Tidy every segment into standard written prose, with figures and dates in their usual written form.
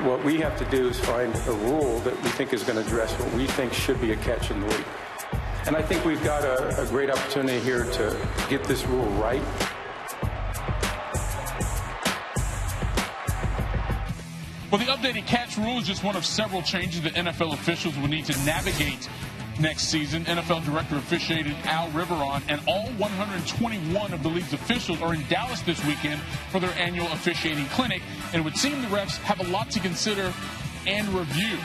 What we have to do is find a rule that we think is going to address what we think should be a catch in the league. And I think we've got a great opportunity here to get this rule right. Well, the updated catch rule is just one of several changes that NFL officials will need to navigate next season. NFL Director officiating Al Riveron and all 121 of the league's officials are in Dallas this weekend for their annual officiating clinic, and it would seem the refs have a lot to consider and review.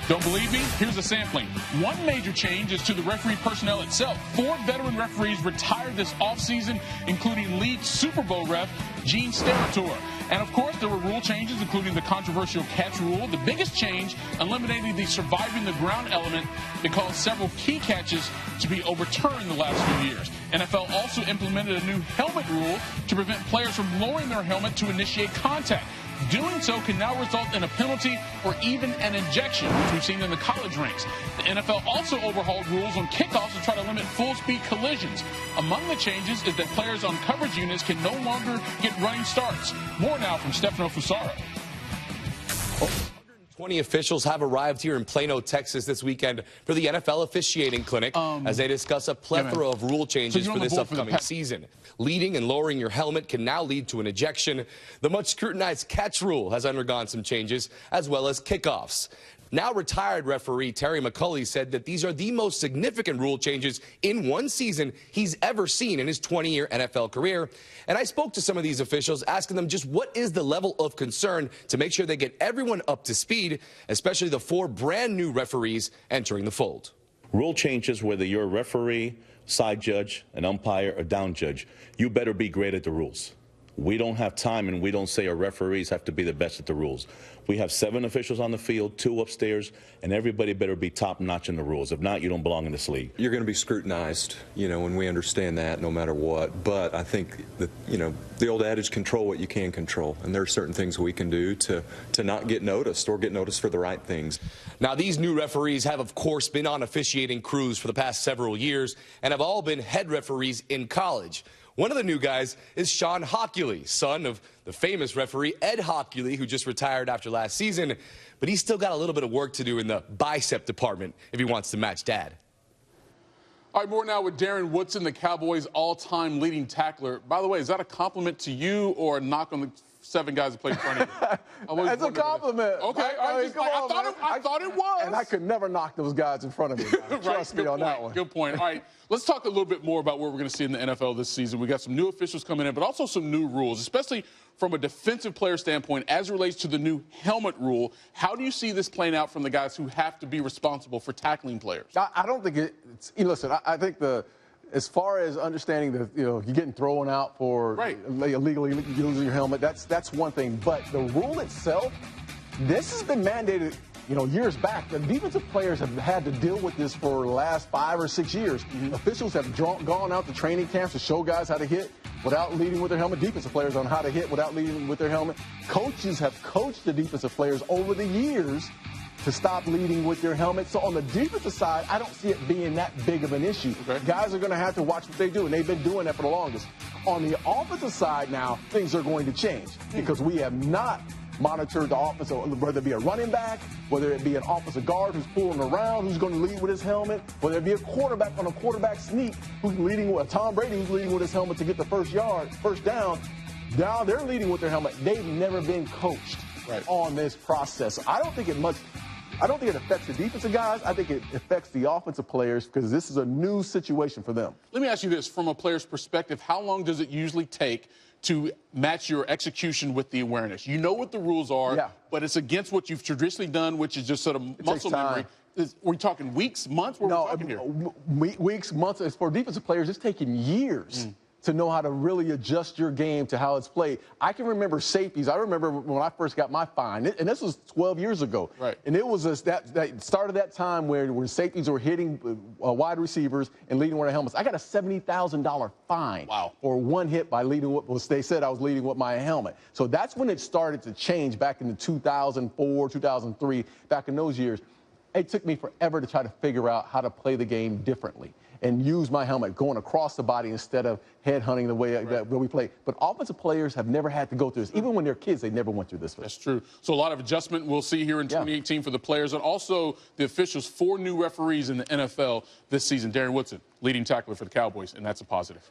Don't believe me? Here's a sampling. One major change is to the referee personnel itself. 4 veteran referees retired this offseason, including lead Super Bowl ref Gene Steratore. And, of course, there were rule changes, including the controversial catch rule. The biggest change, eliminating the surviving the ground element that caused several key catches to be overturned the last few years. NFL also implemented a new helmet rule to prevent players from lowering their helmet to initiate contact. Doing so can now result in a penalty or even an ejection, which we've seen in the college ranks. The NFL also overhauled rules on kickoffs to try to limit full-speed collisions. Among the changes is that players on coverage units can no longer get running starts. More now from Stefano Fusaro. 20 officials have arrived here in Plano, Texas this weekend for the NFL officiating clinic as they discuss a plethora of rule changes for this upcoming season. Leading and lowering your helmet can now lead to an ejection. The much scrutinized catch rule has undergone some changes, as well as kickoffs. Now retired referee Terry McCulley said that these are the most significant rule changes in one season he's ever seen in his 20-year NFL career. And I spoke to some of these officials, asking them just what is the level of concern to make sure they get everyone up to speed, especially the 4 brand new referees entering the fold. Rule changes, whether you're a referee, side judge, an umpire, or down judge, you better be great at the rules. We don't have time, and we don't say our referees have to be the best at the rules. We have 7 officials on the field, 2 upstairs, and everybody better be top-notch in the rules. If not, you don't belong in this league. You're going to be scrutinized, and we understand that no matter what. But I think that, the old adage, control what you can control. And there are certain things we can do to not get noticed or get noticed for the right things. Now, these new referees have, of course, been on officiating crews for the past several years and have all been head referees in college. One of the new guys is Shawn Hochuli, son of the famous referee Ed Hochuli, who just retired after last season. But he's still got a little bit of work to do in the bicep department if he wants to match Dad. All right, more now with Darren Woodson, the Cowboys' all-time leading tackler. By the way, is that a compliment to you or a knock on the 7 guys that played in front of you? That's a compliment. Okay, I thought it was. And I could never knock those guys in front of me. Trust me on that one. Good point. All right, let's talk a little bit more about what we're going to see in the NFL this season. We got some new officials coming in, but also some new rules, especially from a defensive player standpoint as it relates to the new helmet rule. How do you see this playing out from the guys who have to be responsible for tackling players? I don't think it's – listen, I think as far as understanding that, you're getting thrown out for illegally using your helmet, that's one thing. But the rule itself, this has been mandated, years back. The defensive players have had to deal with this for the last 5 or 6 years. Officials have gone out to training camps to show guys how to hit without leading with their helmet. Defensive players on how to hit without leading with their helmet. Coaches have coached the defensive players over the years to stop leading with their helmet. So on the defensive side, I don't see it being that big of an issue. Guys are going to have to watch what they do, and they've been doing that for the longest. On the offensive side now, things are going to change because we have not monitored the offense, whether it be a running back, whether it be an offensive guard who's pulling around, who's going to lead with his helmet, whether it be a quarterback on a quarterback sneak who's leading with Tom Brady, who's leading with his helmet to get the first down. Now they're leading with their helmet. They've never been coached on this process. I don't think it affects the defensive guys. I think it affects the offensive players because this is a new situation for them. Let me ask you this. From a player's perspective, how long does it usually take to match your execution with the awareness? You know what the rules are, but it's against what you've traditionally done, which is just sort of muscle memory. Are we talking weeks, months? What are we talking here? Weeks, months. As for defensive players, it's taking years to know how to really adjust your game to how it's played. I can remember safeties. I remember when I first got my fine, and this was 12 years ago. And it was that started that time where safeties were hitting wide receivers and leading with their helmets. I got a $70,000 fine for one hit by leading what they said I was leading with my helmet. So that's when it started to change back in the 2004, 2003, back in those years. It took me forever to try to figure out how to play the game differently. and use my helmet going across the body instead of head hunting the way that we play. But offensive players have never had to go through this. Even when they're kids, they never went through this. That's true. So a lot of adjustment we'll see here in 2018 for the players and also the officials. 4 new referees in the NFL this season. Darren Woodson, leading tackler for the Cowboys, and that's a positive.